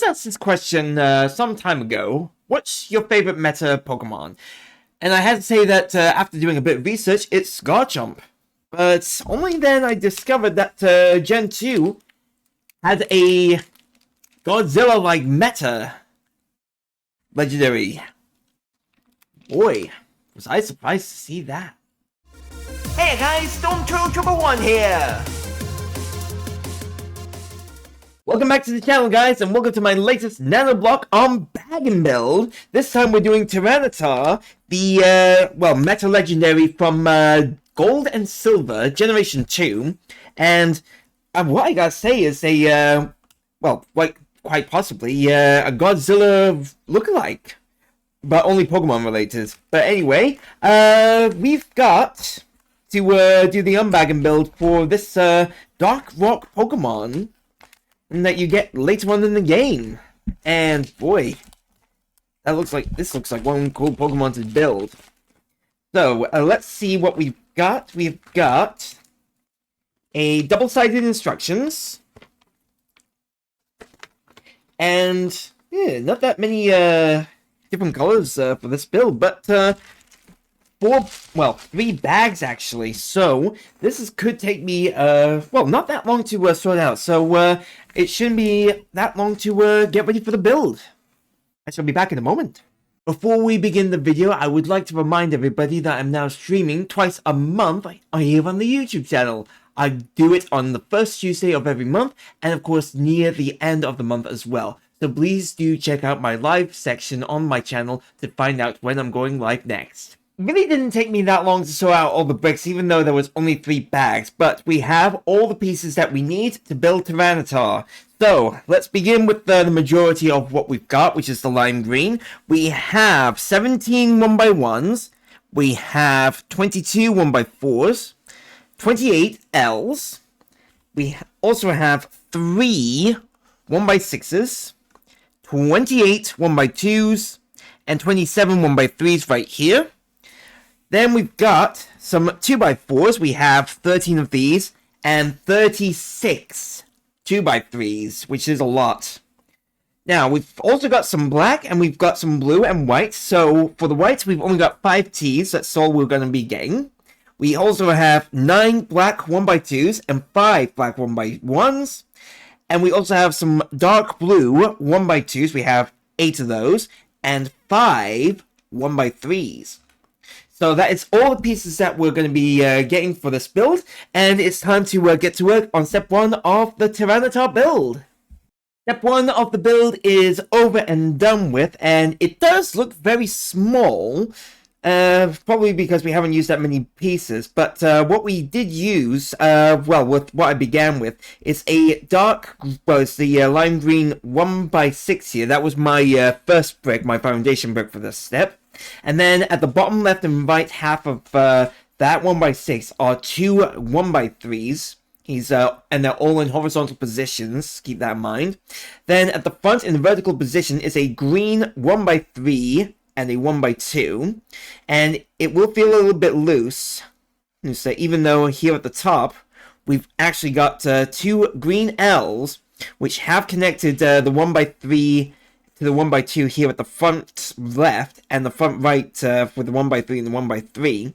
was asked this question some time ago. What's your favorite meta Pokemon? And I had to say that after doing a bit of research, it's Garchomp. But only then I discovered that Gen 2 had a Godzilla-like meta legendary. Boy, was I surprised to see that. Hey guys, Stormtrooper1 here! Welcome back to the channel, guys, and welcome to my latest Nanoblock Unbag build. This time we're doing Tyranitar, the, meta legendary from Gold and Silver, Generation 2. And what I gotta say is quite possibly, a Godzilla lookalike. But only Pokemon related. But anyway, we've got to do the unbagging build for this Dark Rock Pokemon that you get later on in the game. And boy, this looks like one cool Pokemon to build. So let's see what we've got. We've got a double-sided instructions, and yeah, not that many different colors for this build, but 3 bags actually. So this could take me not that long to sort out. So it shouldn't be that long to get ready for the build. I shall be back in a moment. Before we begin the video, I would like to remind everybody that I'm now streaming twice a month here on the YouTube channel. I do it on the first Tuesday of every month, and of course near the end of the month as well. So please do check out my live section on my channel to find out when I'm going live next. It really didn't take me that long to sort out all the bricks, even though there was only 3 bags, but we have all the pieces that we need to build Tyranitar. So let's begin with the majority of what we've got, which is the lime green. We have 17 1x1s, we have 22 1x4s, 28 Ls, we also have 3 1x6s, 28 1x2s, and 27 1x3s right here. Then we've got some 2x4s. We have 13 of these and 36 2x3s, which is a lot. Now, we've also got some black and we've got some blue and white. So for the whites, we've only got 5 Ts. That's all we're going to be getting. We also have 9 black 1x2s and 5 black 1x1s. And we also have some dark blue 1x2s. We have 8 of those and 5 1x3s. So that is all the pieces that we're going to be getting for this build, and it's time to get to work on step 1 of the Tyranitar build. Step 1 of the build is over and done with, and it does look very small, probably because we haven't used that many pieces, but what we did use, with what I began with, is a it's the lime green 1x6 here. That was my first brick, my foundation brick for this step. And then at the bottom left and right half of that 1x6 are 2 1x3s. And they're all in horizontal positions, keep that in mind. Then at the front in the vertical position is a green 1x3 and a 1x2. And it will feel a little bit loose. So even though here at the top, we've actually got 2 green Ls, which have connected the 1x3 to the 1x2 here at the front left and the front right for the 1x3 and the 1x3.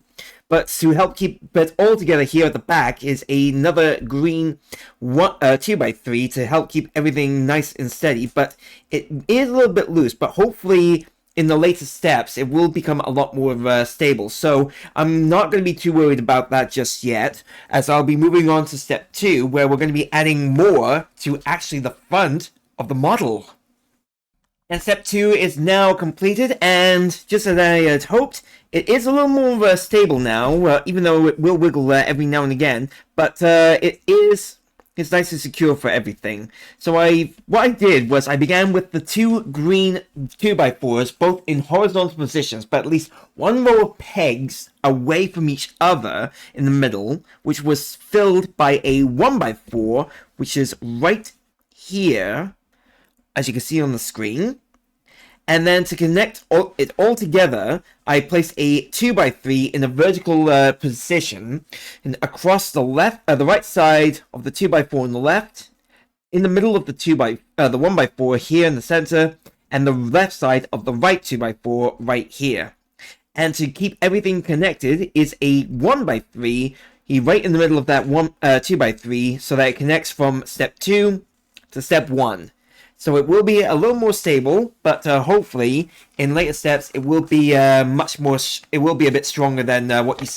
But to help keep it all together here at the back is another green 2x3 to help keep everything nice and steady. But it is a little bit loose, but hopefully in the later steps it will become a lot more stable. So I'm not going to be too worried about that just yet, as I'll be moving on to step 2, where we're going to be adding more to actually the front of the model. And step 2 is now completed, and just as I had hoped, it is a little more stable now, even though it will wiggle every now and again, but it's nice and secure for everything. So what I did was I began with the 2 green 2x4s, both in horizontal positions, but at least 1 row of pegs away from each other in the middle, which was filled by a 1x4, which is right here, as you can see on the screen. And then to connect it all together, I placed a 2x3 in a vertical position and across the right side of the 2x4 on the left, in the middle of the 1x4 here in the center, and the left side of the right 2x4 right here. And to keep everything connected is a 1x3 right in the middle of that 2x3, so that it connects from step 2 to step 1. So it will be a little more stable, but hopefully in later steps it will be it will be a bit stronger than what you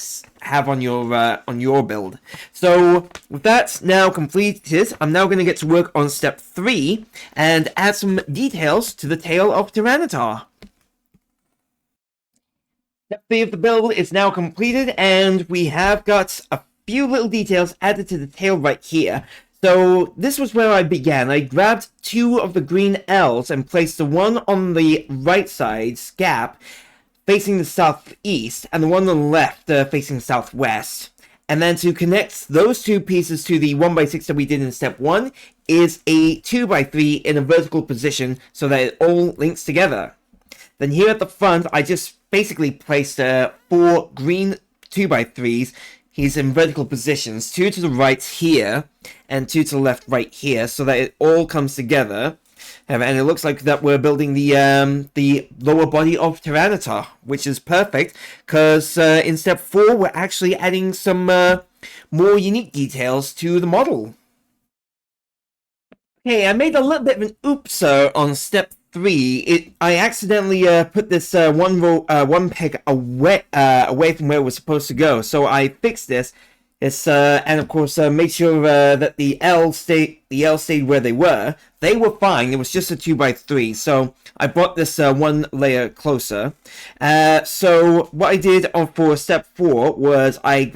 have on your build. So with that now completed, I'm now going to get to work on step 3 and add some details to the tail of Tyranitar. Step 3 of the build is now completed, and we have got a few little details added to the tail right here. So this was where I began. I grabbed 2 of the green L's and placed the one on the right side's gap facing the southeast, and the one on the left facing southwest. And then to connect those 2 pieces to the 1x6 that we did in step 1 is a 2x3 in a vertical position so that it all links together. Then here at the front, I just basically placed 4 green 2x3s. He's in vertical positions, 2 to the right here, and 2 to the left right here, so that it all comes together. And it looks like that we're building the lower body of Tyranitar, which is perfect, because in step 4, we're actually adding some more unique details to the model. Okay, I made a little bit of an oops on step 3. I accidentally put this one peg away from where it was supposed to go, so I fixed this. And of course made sure that the L stayed where they were. They were fine. It was just a 2x3, so I brought this one layer closer. So what I did for step 4 was I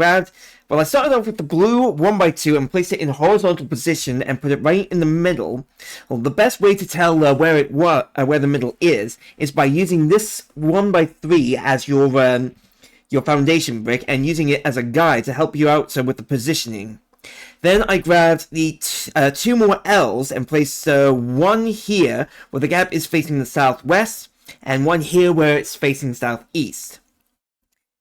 started off with the blue 1x2 and placed it in a horizontal position and put it right in the middle. Well, the best way to tell where the middle is by using this 1x3 as your foundation brick and using it as a guide to help you out with the positioning. Then I grabbed the 2 more L's and placed one here where the gap is facing the southwest and one here where it's facing southeast.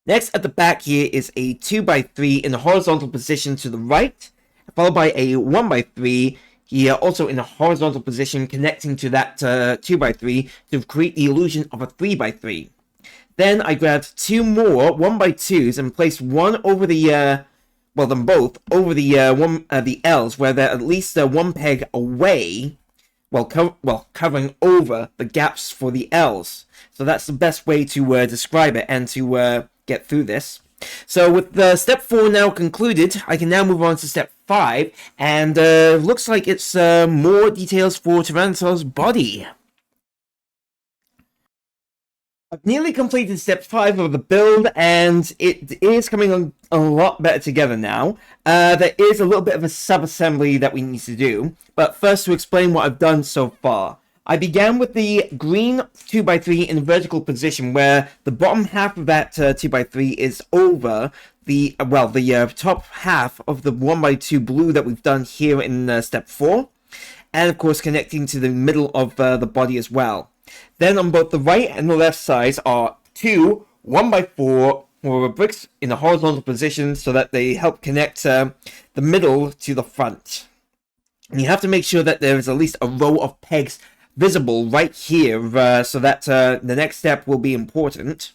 Next at the back here is a 2x3 in a horizontal position to the right, followed by a 1x3 here also in a horizontal position connecting to that 2x3 to create the illusion of a 3x3. Then I grabbed 2 more 1x2s and placed one over the them both over the L's, where they're at least 1 peg away, covering over the gaps for the L's. So that's the best way to describe it and to get through this. So with step 4 now concluded, I can now move on to step 5, and looks like it's more details for Tyranitar's body. I've nearly completed step 5 of the build, and it is coming on a lot better together now. There is a little bit of a sub-assembly that we need to do, but first to explain what I've done so far. I began with the green 2x3 in a vertical position where the bottom half of that 2x3 is over the top half of the 1x2 blue that we've done here in step 4, and of course connecting to the middle of the body as well. Then on both the right and the left sides are 2 1x4 bricks in a horizontal position so that they help connect the middle to the front. And you have to make sure that there is at least a row of pegs visible right here so that the next step will be important.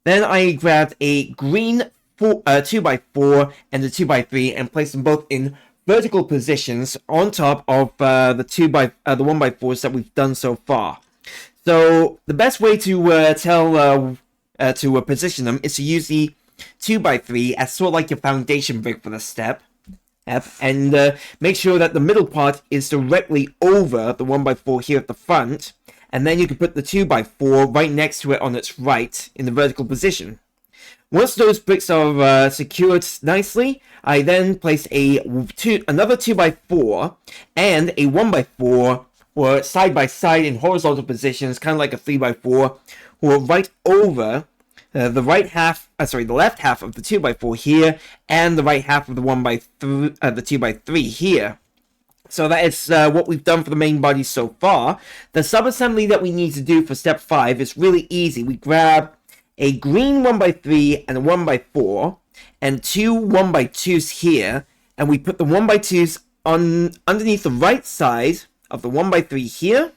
Then I grabbed a green 2x4 and a 2x3 and placed them both in vertical positions on top of the 1x4s that we've done so far. So the best way to position them is to use the 2x3 as sort of like your foundation brick for the step. And make sure that the middle part is directly over the 1x4 here at the front, and then you can put the 2x4 right next to it on its right in the vertical position. Once those bricks are secured nicely, I then place another 2x4 and a 1x4 or side by side in horizontal positions, kind of like a 3x4, who are right over the left half of the 2x4 here, and the right half of the 2x3 here. So that is what we've done for the main body so far. The sub-assembly that we need to do for step 5 is really easy. We grab a green 1x3 and a 1x4, and 2 1x2s here, and we put the 1x2s on underneath the right side of the 1x3 here,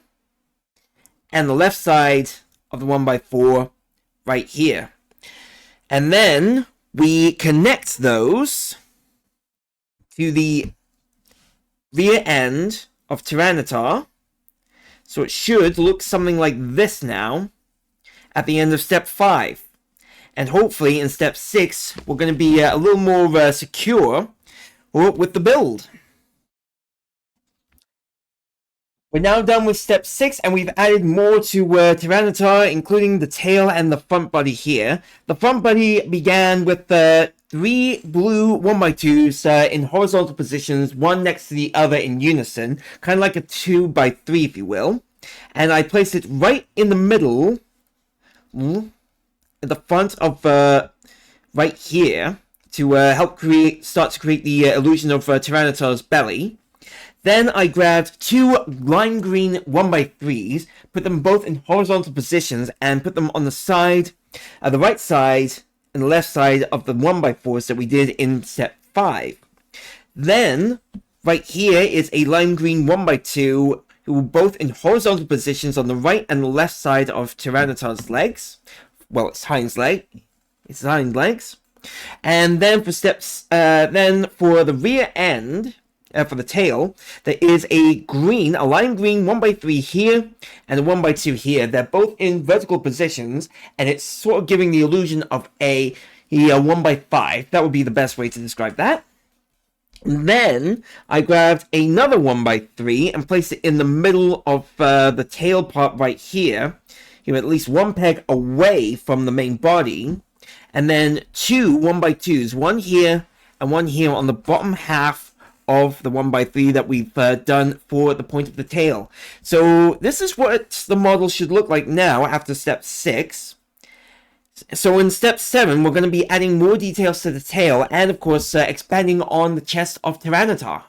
and the left side of the 1x4 right here. And then we connect those to the rear end of Tyranitar. So it should look something like this now at the end of step 5. And hopefully in step 6, we're going to be a little more secure with the build. We're now done with step 6, and we've added more to Tyranitar, including the tail and the front body here. The front body began with 3 blue 1x2s in horizontal positions, one next to the other in unison, kind of like a 2x3 if you will. And I placed it right in the middle, at the front of right here, to help start to create the illusion of Tyranitar's belly. Then I grabbed 2 lime green 1x3s, put them both in horizontal positions, and put them on the side, the right side and the left side of the 1x4s that we did in step 5. Then, right here is a lime green 1x2, who were both in horizontal positions on the right and the left side of Tyranitar's legs. Well, its hind legs. And then for then for the rear end, for the tail, there is a lime green 1x3 here and a 1x2 here. They're both in vertical positions, and it's sort of giving the illusion of a 1x5. That would be the best way to describe that. And then I grabbed another 1x3 and placed it in the middle of the tail part right here. At least one peg away from the main body. And then 2 1x2s, one here and one here on the bottom half of the 1x3 that we've done for the point of the tail. So this is what the model should look like now after step 6. So in step 7, we're going to be adding more details to the tail and, of course, expanding on the chest of Tyranitar.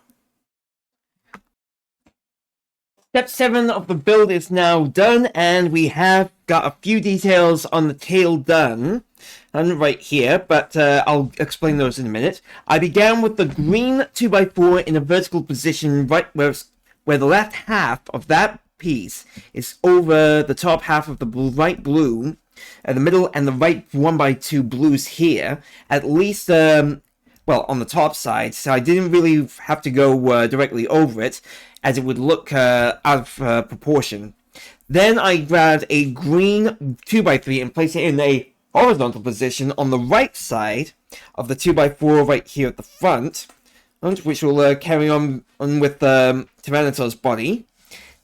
Step 7 of the build is now done, and we have got a few details on the tail done. Right here, but I'll explain those in a minute. I began with the green 2x4 in a vertical position right where the left half of that piece is over the top half of the right blue, the middle and the right 1x2 blues here, at least, well, on the top side, so I didn't really have to go directly over it, as it would look out of proportion. Then I grabbed a green 2x3 and placed it in a horizontal position on the right side of the 2x4 right here at the front, which will carry on with Tyranitar's body.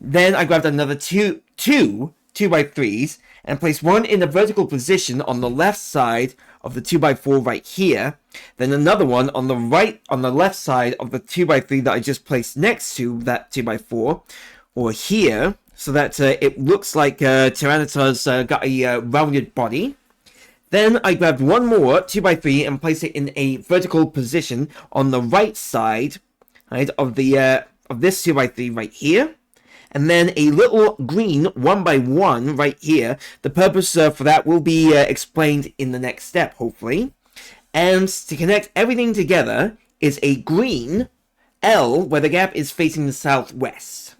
Then I grabbed another two 2x3s and placed one in a vertical position on the left side of the 2x4 right here. Then another one on the left side of the 2x3 that I just placed next to that 2x4, or here, so that it looks like Tyranitar's got a rounded body. Then I grabbed one more 2x3 and placed it in a vertical position on the right side, right, of this 2x3 right here. And then a little green 1x1 right here. The purpose for that will be explained in the next step, hopefully. And to connect everything together is a green L where the gap is facing the southwest.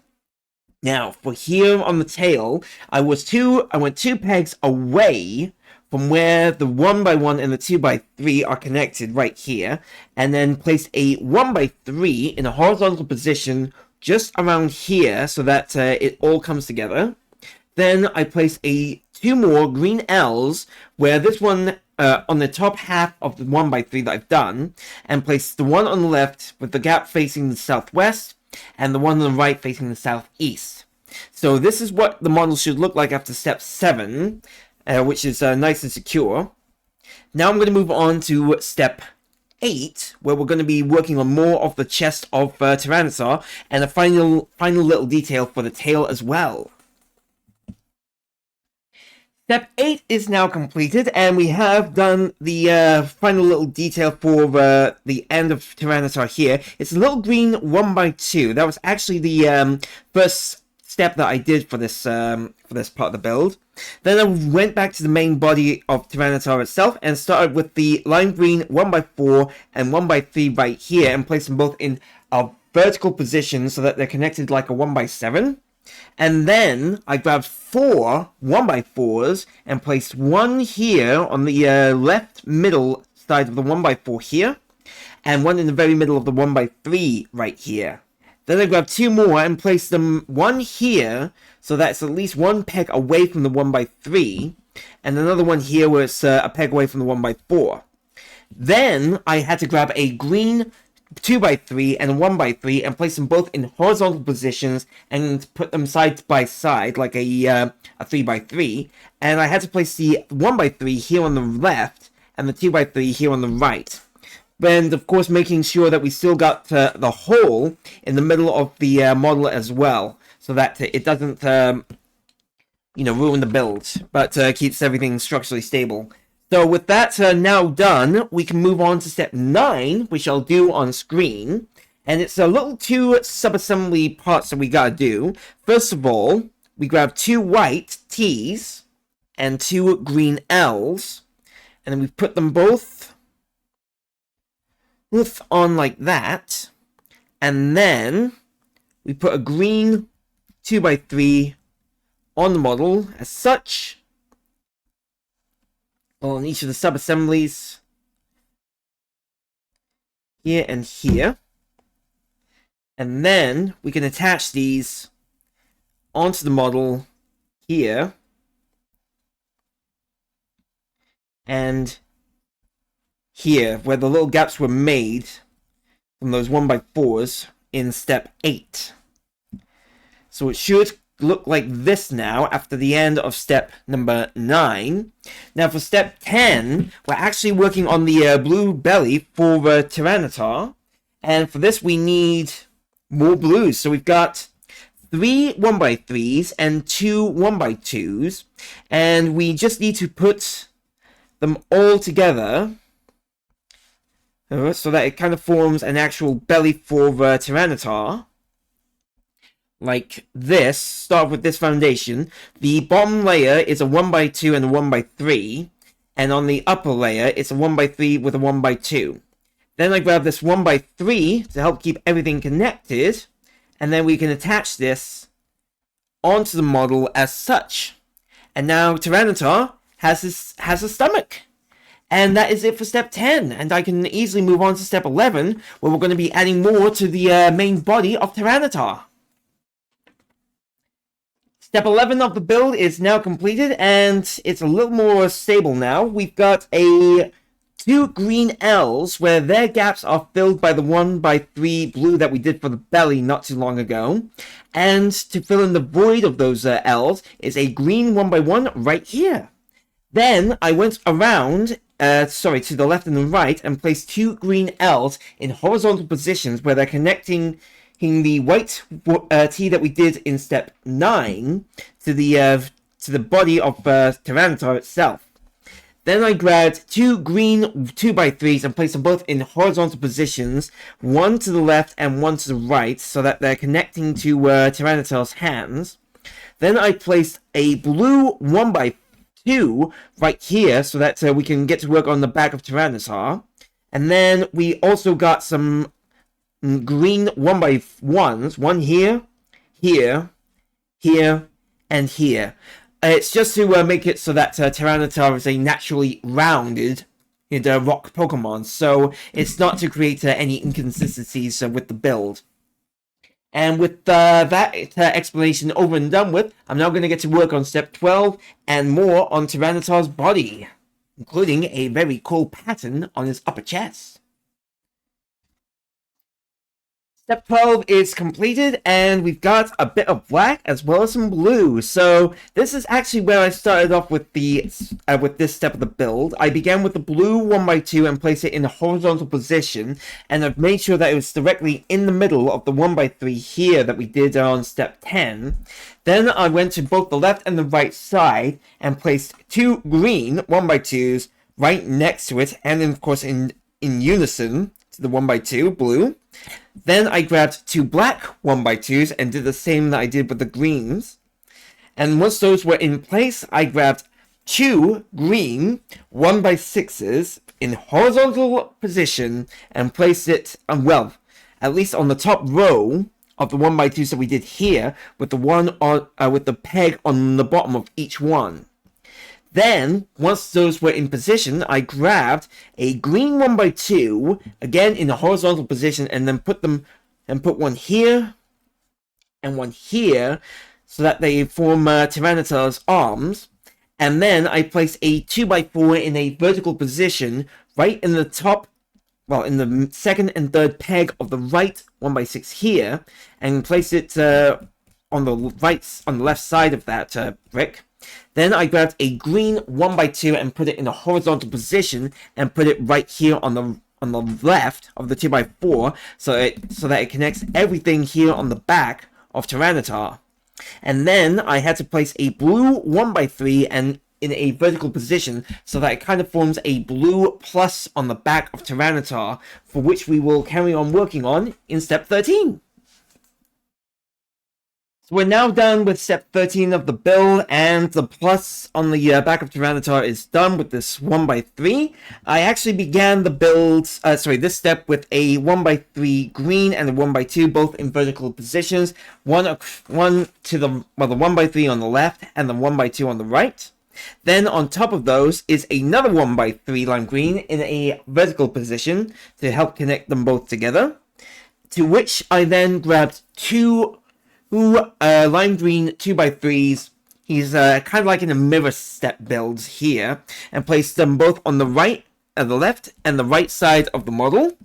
Now, for here on the tail, I went 2 pegs away from where the 1x1 and the 2x3 are connected right here, and then placed a 1x3 in a horizontal position just around here so that it all comes together. Then I placed 2 more green L's where this one on the top half of the 1x3 that I've done, and placed the one on the left with the gap facing the southwest and the one on the right facing the southeast. So this is what the model should look like after step 7. Which is nice and secure. Now I'm going to move on to step 8, where we're going to be working on more of the chest of Tyranitar and a final little detail for the tail as well. Step 8 is now completed, and we have done the final little detail for the end of Tyranitar here. It's a little green 1x2. That was actually the first step that I did for this part of the build. Then I went back to the main body of Tyranitar itself and started with the lime green 1x4 and 1x3 right here and placed them both in a vertical positions so that they're connected like a 1x7. And then I grabbed 4 1x4s and placed one here on the left middle side of the 1x4 here, and one in the very middle of the 1x3 right here. Then I grabbed 2 more and placed them one here, so that's at least one peg away from the 1x3, and another one here where it's a peg away from the 1x4. Then I had to grab a green 2x3 and a 1x3 and place them both in horizontal positions and put them side by side like a 3x3. And I had to place the 1x3 here on the left and the 2x3 here on the right. And of course making sure that we still got the hole in the middle of the model as well, so that it doesn't ruin the build, but keeps everything structurally stable. So with that now done, we can move on to step 9, which I'll do on screen. And it's a little 2 sub-assembly parts that we gotta do. First of all, we grab 2 white T's and 2 green L's, and then we put them both on like that, and then we put a green 2x3 on the model as such, on each of the sub-assemblies here and here, and then we can attach these onto the model here and here, where the little gaps were made from those 1x4s in step 8. So it should look like this now after the end of step number 9. Now for step 10, we're actually working on the blue belly for Tyranitar, and for this we need more blues. So we've got 3 1x3s and 2 1x2s, and we just need to put them all together so that it kind of forms an actual belly for Tyranitar. Like this. Start with this foundation. The bottom layer is a 1x2 and a 1x3, and on the upper layer it's a 1x3 with a 1x2. Then I grab this 1x3 to help keep everything connected, and then we can attach this onto the model as such. And now Tyranitar has a stomach. And that is it for step 10, and I can easily move on to step 11, where we're going to be adding more to the main body of Tyranitar. Step 11 of the build is now completed, and it's a little more stable now. We've got 2 green L's, where their gaps are filled by the 1x3 blue that we did for the belly not too long ago. And to fill in the void of those L's is a green 1x1 right here. Then I went around to the left and the right and placed 2 green L's in horizontal positions where they're connecting the white T that we did in step 9 to the body of Tyranitar itself. Then I grabbed 2 green 2x3s and placed them both in horizontal positions, one to the left and one to the right, so that they're connecting to Tyranitar's hands. Then I placed a blue 1x2 right here, so that we can get to work on the back of Tyranitar. And then we also got some green 1x1s, one here, here, here, and here. It's just to make it so that Tyranitar is a naturally rounded rock Pokemon, so it's not to create any inconsistencies with the build. And with that explanation over and done with, I'm now going to get to work on step 12 and more on Tyranitar's body, including a very cool pattern on his upper chest. Step 12 is completed, and we've got a bit of black as well as some blue. So this is actually where I started off with this step of the build. I began with the blue 1x2 and placed it in a horizontal position, and I've made sure that it was directly in the middle of the 1x3 here that we did on step 10. Then I went to both the left and the right side and placed 2 green 1x2s right next to it, and then of course in unison to the 1x2 blue. Then I grabbed 2 black 1x2s and did the same that I did with the greens. And once those were in place, I grabbed 2 green 1x6s in horizontal position and placed it, at least on the top row of the 1x2s that we did here, with the one on with the peg on the bottom of each one. Then, once those were in position, I grabbed a green 1x2, again in a horizontal position, and then put one here and one here, so that they form Tyranitar's arms. And then I placed a 2x4 in a vertical position, right in the top, well, in the second and third peg of the right 1x6 here, and place it on the left side of that brick. Then I grabbed a green 1x2 and put it in a horizontal position and put it right here on the left of the 2x4, so that it connects everything here on the back of Tyranitar. And then I had to place a blue 1x3 and in a vertical position, so that it kind of forms a blue plus on the back of Tyranitar, for which we will carry on working on in step 13. So we're now done with step 13 of the build, and the plus on the back of Tyranitar is done with this 1x3. I actually began the build, this step with a 1x3 green and a 1x2, both in vertical positions. One to the 1x3 on the left and the 1x2 on the right. Then on top of those is another 1x3 lime green in a vertical position to help connect them both together. To which I then grabbed two lime green 2x3s. He's kind of like in a mirror step build here, and placed them both on the left and the right side of the model.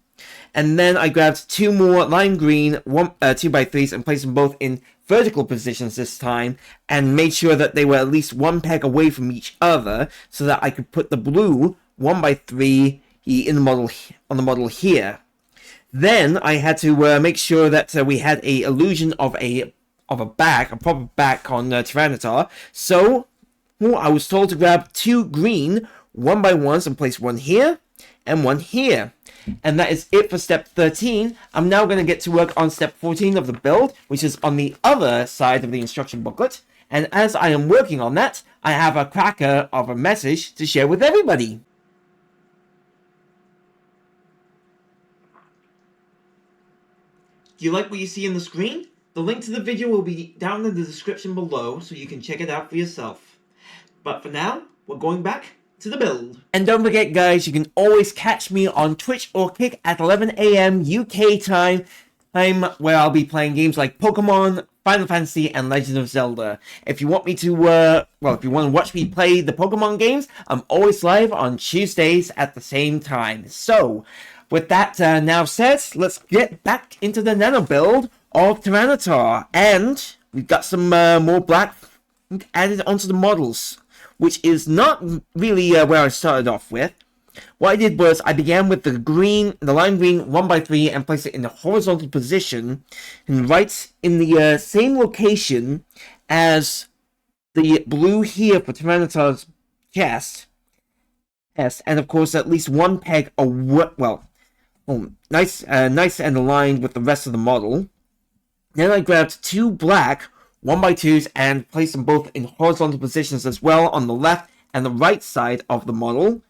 And then I grabbed two more lime green 2x3s and placed them both in vertical positions this time, and made sure that they were at least one peg away from each other, so that I could put the blue 1x3 in the model on the model here. Then I had to make sure that we had a illusion of a proper back on Tyranitar. So I was told to grab two green 1x1s and place one here and one here. And that is it for step 13. I'm now going to get to work on step 14 of the build, which is on the other side of the instruction booklet. And as I am working on that, I have a cracker of a message to share with everybody. Do you like what you see on the screen? The link to the video will be down in the description below, so you can check it out for yourself. But for now, we're going back to the build. And don't forget, guys, you can always catch me on Twitch or Kick at 11 AM UK time, where I'll be playing games like Pokemon, Final Fantasy, and Legend of Zelda. If you want me to, if you want to watch me play the Pokemon games, I'm always live on Tuesdays at the same time. So, with that now said, let's get back into the nano build of Tyranitar. And we've got some more black added onto the models, which is not really where I started off with. What I did was I began with the lime green 1x3 and placed it in a horizontal position, and right in the same location as the blue here for Tyranitar's chest. Yes, and of course at least one peg nice and aligned with the rest of the model. Then I grabbed two black 1x2s and placed them both in horizontal positions as well on the left and the right side of the model.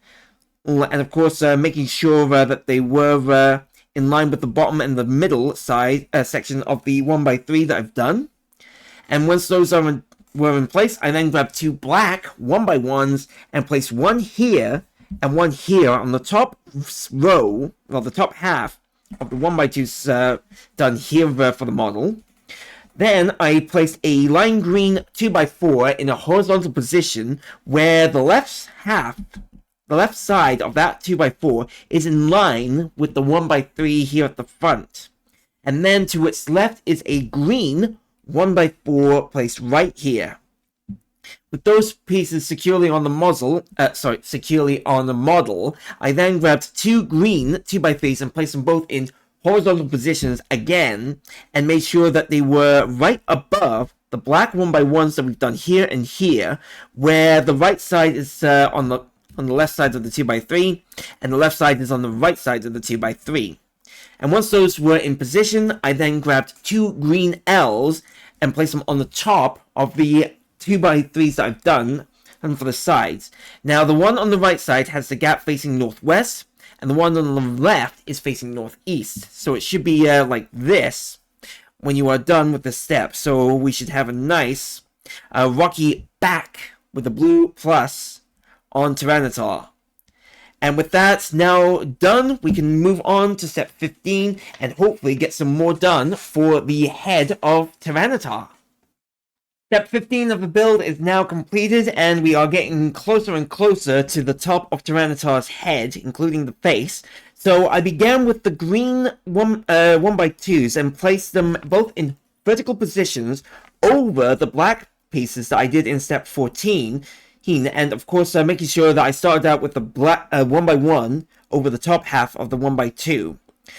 And of course, making sure that they were in line with the bottom and the middle side section of the 1x3 that I've done. And once those were in place, I then grabbed two black 1x1s and placed one here and one here on the top row, the top half of the 1x2s done here for the model. Then I placed a lime green 2x4 in a horizontal position where the left side of that 2x4 is in line with the 1x3 here at the front. And then to its left is a green 1x4 placed right here. With those pieces securely on the model, I then grabbed two green 2x3s and placed them both in horizontal positions again, and made sure that they were right above the black 1x1s that we've done here and here, where the right side is on the left side of the 2x3, and the left side is on the right side of the 2x3. And once those were in position, I then grabbed two green L's and placed them on the top of the 2x3s that I've done, and for the sides. Now, the one on the right side has the gap facing northwest, and the one on the left is facing northeast. So it should be like this when you are done with the step. So we should have a nice rocky back with the blue plus on Tyranitar. And with that now done, we can move on to step 15 and hopefully get some more done for the head of Tyranitar. Step 15 of the build is now completed, and we are getting closer and closer to the top of Tyranitar's head, including the face. So I began with the green 1x2s and placed them both in vertical positions over the black pieces that I did in step 14. And of course, making sure that I started out with the black 1x1 over the top half of the 1x2.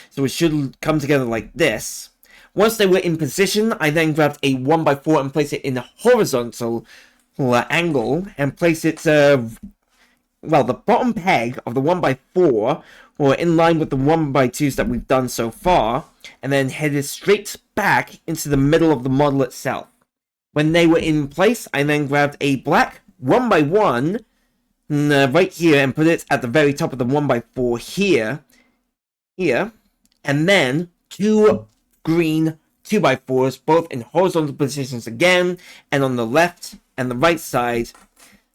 So it should come together like this. Once they were in position, I then grabbed a 1x4 and placed it in a horizontal angle and placed it, well, the bottom peg of the 1x4 were in line with the 1x2s that we've done so far, and then headed straight back into the middle of the model itself. When they were in place, I then grabbed a black 1x1 right here and put it at the very top of the 1x4 here, and then two green 2x4s, both in horizontal positions again, and on the left and the right side,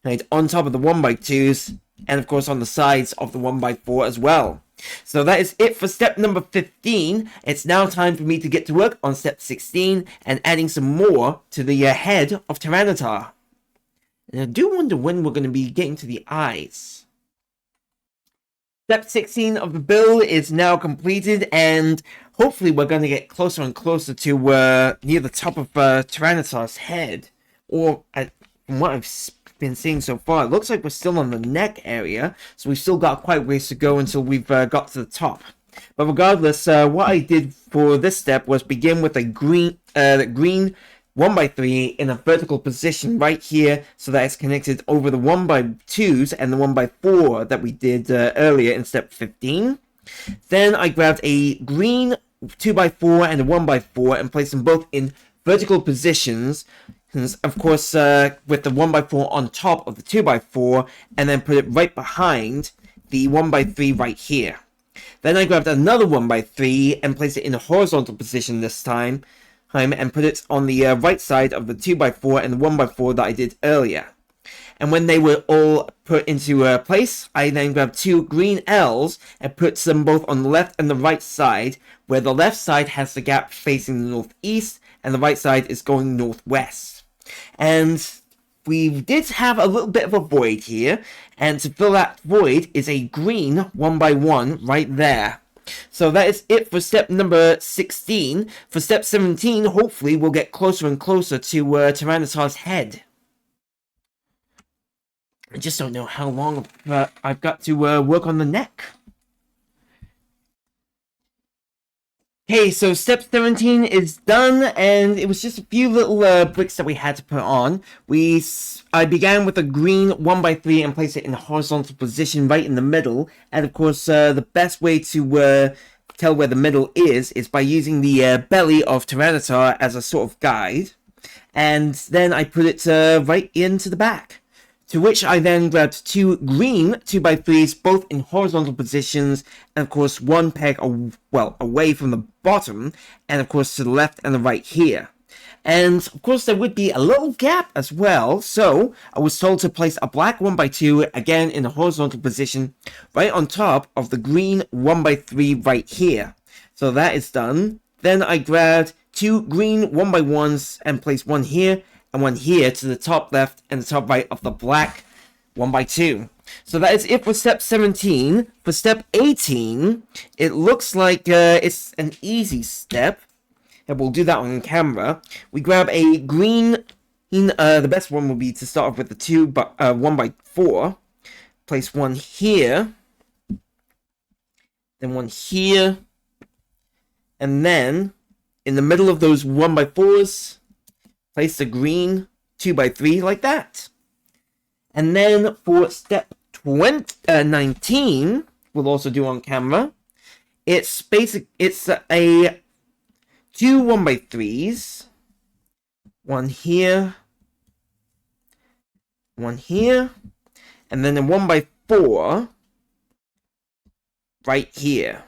right on top of the 1x2s, and of course on the sides of the 1x4 as well. So that is it for step number 15. It's now time for me to get to work on step 16 and adding some more to the head of Tyranitar. And I do wonder when we're going to be getting to the eyes. Step 16 of the build is now completed, and hopefully we're going to get closer and closer to near the top of Tyranitar's head. Or, from what I've been seeing so far, it looks like we're still on the neck area, so we've still got quite a ways to go until we've got to the top. But regardless, what I did for this step was begin with a green 1x3 in a vertical position right here, so that it's connected over the 1x2s and the 1x4 that we did earlier in step 15. Then I grabbed a green 2x4 and a 1x4 and placed them both in vertical positions, of course with the 1x4 on top of the 2x4, and then put it right behind the 1x3 right here. Then I grabbed another 1x3 and placed it in a horizontal position this time, and put it on the right side of the 2x4 and the 1x4 that I did earlier. And when they were all put into place, I then grabbed two green L's and put them both on the left and the right side, where the left side has the gap facing the northeast and the right side is going northwest. And we did have a little bit of a void here, and to fill that void is a green 1x1 right there. So that is it for step number 16. For step 17, hopefully we'll get closer and closer to Tyranitar's head. I just don't know how long I've got to work on the neck. Okay, so step 17 is done, and it was just a few little bricks that we had to put on. I began with a green 1x3 and placed it in a horizontal position right in the middle. And of course, the best way to tell where the middle is by using the belly of Tyranitar as a sort of guide. And then I put it right into the back. To which I then grabbed two green 2x3s, both in horizontal positions, and of course one peg away from the bottom, and of course to the left and the right here. And of course there would be a little gap as well, so I was told to place a black 1x2 again in a horizontal position right on top of the green 1x3 right here. So that is done. Then I grabbed two green 1x1s and placed one here and one here to the top left and the top right of the black 1x2. So that is it for step 17. For step 18, it looks like it's an easy step, and we'll do that on camera. We grab a green, the best one would be to start off with the 1x4. Place one here, then one here, and then in the middle of those 1x4s, place the green 2x3 like that. And then for step 19, we'll also do on camera. It's a two 1x3s. One here. One here. And then a 1x4. right here.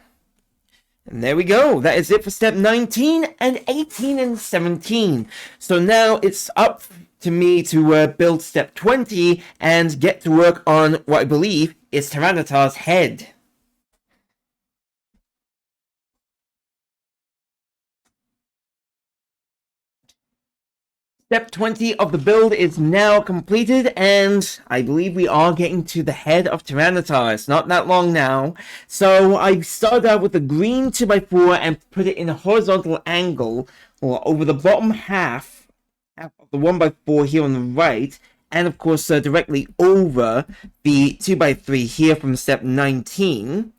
And there we go. That is it for step 19 and 18 and 17. So now it's up to me to build step 20 and get to work on what I believe is Tyranitar's head. Step 20 of the build is now completed, and I believe we are getting to the head of Tyranitar. It's not that long now. So I started out with a green 2x4 and put it in a horizontal angle or over the bottom half of the 1x4 here on the right, and of course directly over the 2x3 here from step 19.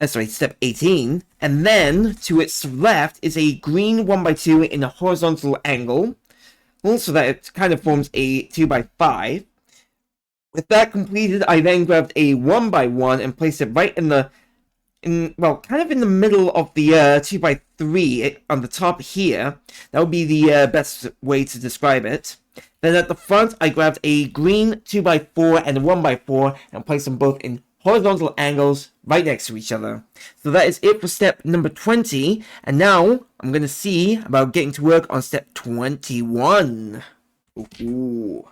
Step 18. And then to its left is a green 1x2 in a horizontal angle, so that it kind of forms a 2x5. With that completed, I then grabbed a 1x1 and placed it right kind of in the middle of the 2x3 on the top here. That would be the best way to describe it. Then at the front, I grabbed a green 2x4 and a 1x4 and placed them both in horizontal angles right next to each other. So that is it for step number 20, and now I'm going to see about getting to work on step 21. Ooh.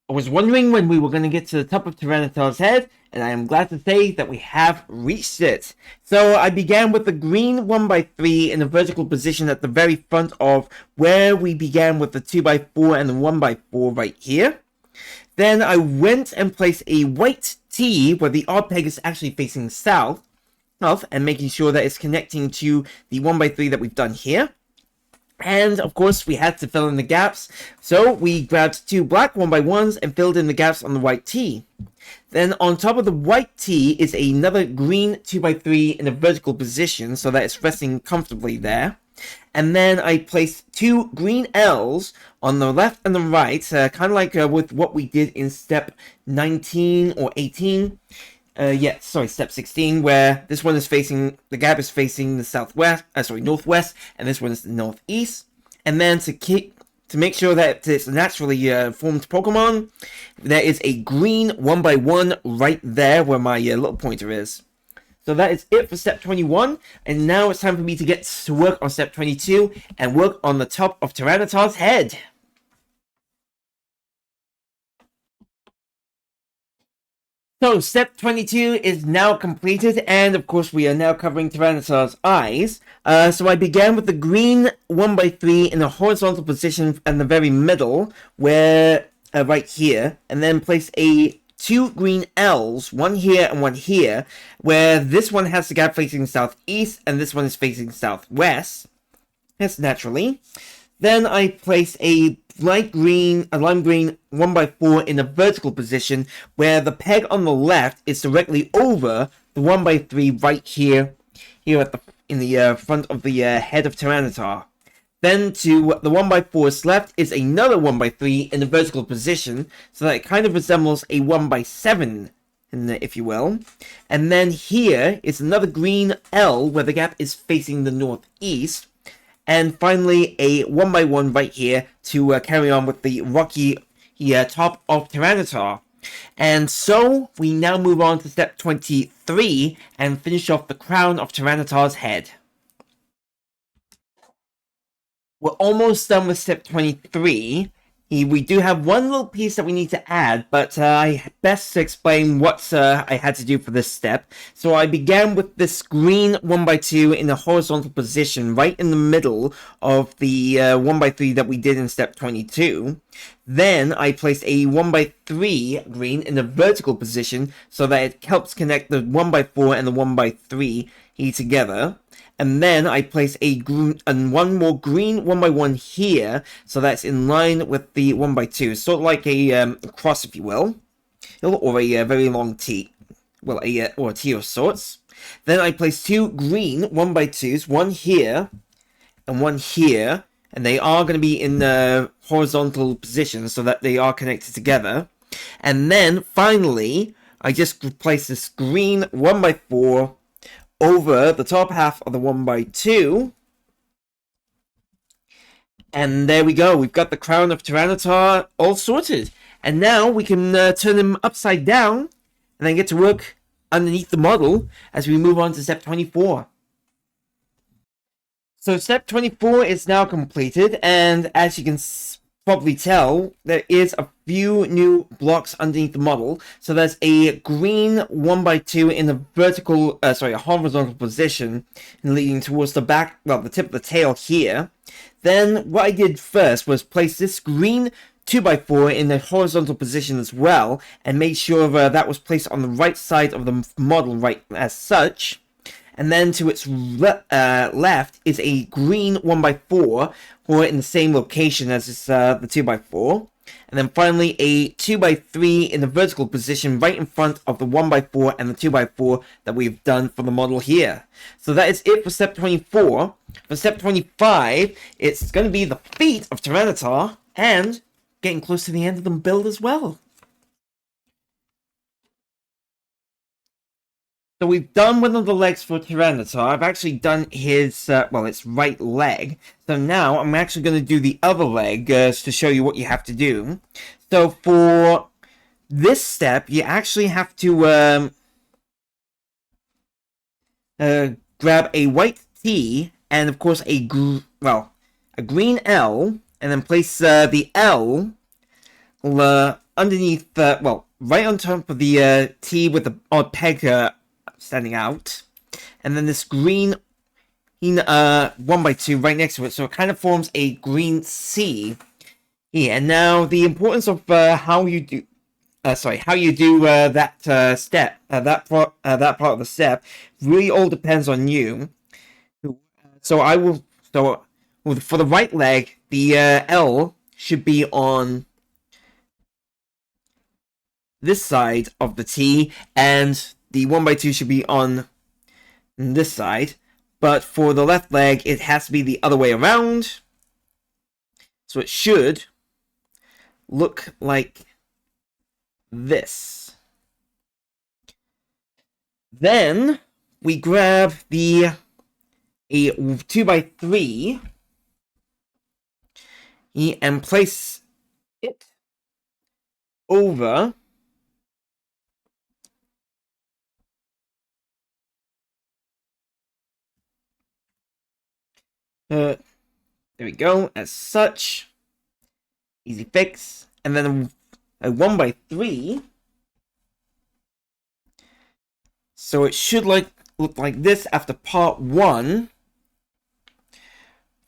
I was wondering when we were going to get to the top of Tyranitar's head, and I am glad to say that we have reached it. So I began with the green 1x3 in a vertical position at the very front of where we began with the 2x4 and the 1x4 right here. Then I went and placed a white T where the odd peg is actually facing south, and making sure that it's connecting to the 1x3 that we've done here. And of course we had to fill in the gaps, so we grabbed two black 1x1s and filled in the gaps on the white T. Then on top of the white T is another green 2x3 in a vertical position so that it's resting comfortably there. And then I placed two green L's on the left and the right, kind of like with what we did in step 19 or 18. Step 16, where this one is facing, the gap is facing the northwest, and this one is the northeast. And then to make sure that it's a naturally formed Pokemon, there is a green 1x1 right there where my little pointer is. So that is it for step 21, and now it's time for me to get to work on step 22 and work on the top of Tyranitar's head. So step 22 is now completed, and of course we are now covering Tyranitar's eyes. So I began with the green 1x3 in a horizontal position in the very middle, where right here, and then placed two green L's, one here and one here, where this one has the gap facing southeast and this one is facing southwest. Yes, naturally. Then I place a lime green 1x4 in a vertical position where the peg on the left is directly over the 1x3 right here in the front of the head of Tyranitar. Then to the 1x4's left is another 1x3 in a vertical position, so that it kind of resembles a 1x7, if you will. And then here is another green L where the gap is facing the northeast. And finally a 1x1 right here to carry on with the rocky top of Tyranitar. And so we now move on to step 23 and finish off the crown of Tyranitar's head. We're almost done with step 23. We do have one little piece that we need to add, but I best explain what I had to do for this step. So I began with this green 1x2 in a horizontal position right in the middle of the 1x3 that we did in step 22. Then I placed a 1x3 green in a vertical position so that it helps connect the 1x4 and the 1x3 here together. And then I place one more green 1x1 here, so that's in line with the 1x2, sort of like a cross, if you will, or a very long T, or a T of sorts. Then I place two green 1x2s, one here and one here, and they are going to be in the horizontal position so that they are connected together. And then finally, I just place this green 1x4 over the top half of the 1x2. And there we go. We've got the crown of Tyranitar all sorted. And now we can turn him upside down and then get to work underneath the model as we move on to step 24. So step 24 is now completed, and as you can probably tell, there is a few new blocks underneath the model. So there's a green 1x2 in the a horizontal position, leading towards the back, well, the tip of the tail here. Then what I did first was place this green 2x4 in the horizontal position as well, and made sure that was placed on the right side of the model, right as such. And then to its left is a green 1x4, or in the same location as this, the 2x4. And then finally a 2x3 in the vertical position right in front of the 1x4 and the 2x4 that we've done for the model here. So that is it for step 24. For step 25, it's going to be the feet of Tyranitar, and getting close to the end of the build as well. So we've done one of the legs for Tyranitar. I've actually done his, its right leg. So now I'm actually going to do the other leg to show you what you have to do. So for this step, you actually have to grab a white T and, of course, a green L, and then place the L underneath, right on top of the T with the odd peg standing out, and then this green 1x2 right next to it, so it kind of forms a green C here. And now the importance of how you do that step, that part of the step, really all depends on you. So for the right leg, the L should be on this side of the T, and the 1x2 should be on this side. But for the left leg, it has to be the other way around. So it should look like this. Then we grab a 2x3 and place it over there we go, as such. Easy fix. And then a 1x3. So it should look like this after part 1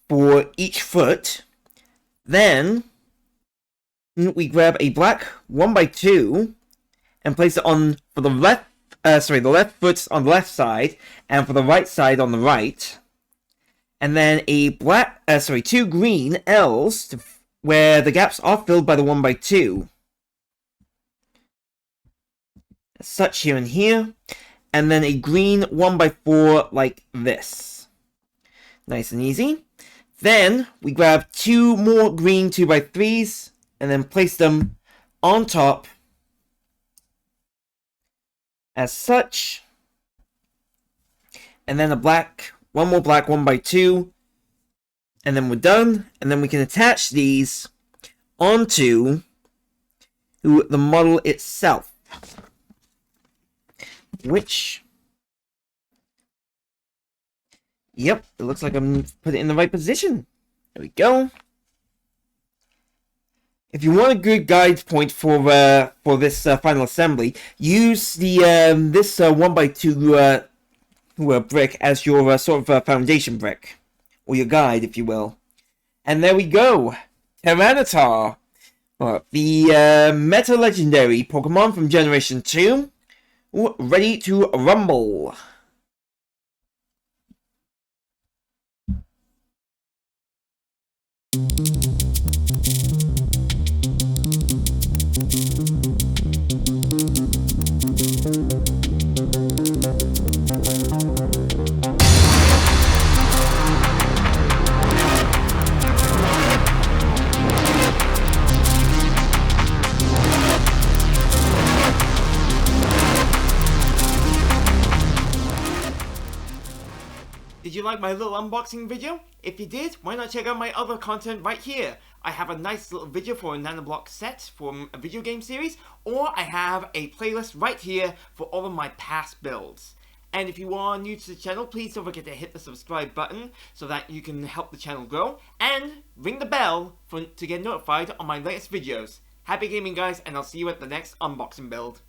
for each foot. Then we grab a black 1x2 and place it on for the left the left foot on the left side, and for the right side on the right. And then a two green L's where the gaps are filled by the 1x2. As such, here and here. And then a green 1x4 like this. Nice and easy. Then we grab 2 more green 2x3s and then place them on top as such. And then one more black 1x2, and then we're done. And then we can attach these onto the model itself, which, yep, it looks like I'm put it in the right position. There we go. If you want a good guide point for this final assembly, use the this 1x2 brick as your sort of foundation brick, or your guide, if you will. And there we go, Tyranitar, the Meta Legendary Pokemon from Generation 2, ready to rumble. Did you like my little unboxing video? If you did, why not check out my other content right here? I have a nice little video for a Nanoblock set from a video game series, or I have a playlist right here for all of my past builds. And if you are new to the channel, please don't forget to hit the subscribe button so that you can help the channel grow, and ring the bell to get notified on my latest videos. Happy gaming, guys, and I'll see you at the next unboxing build.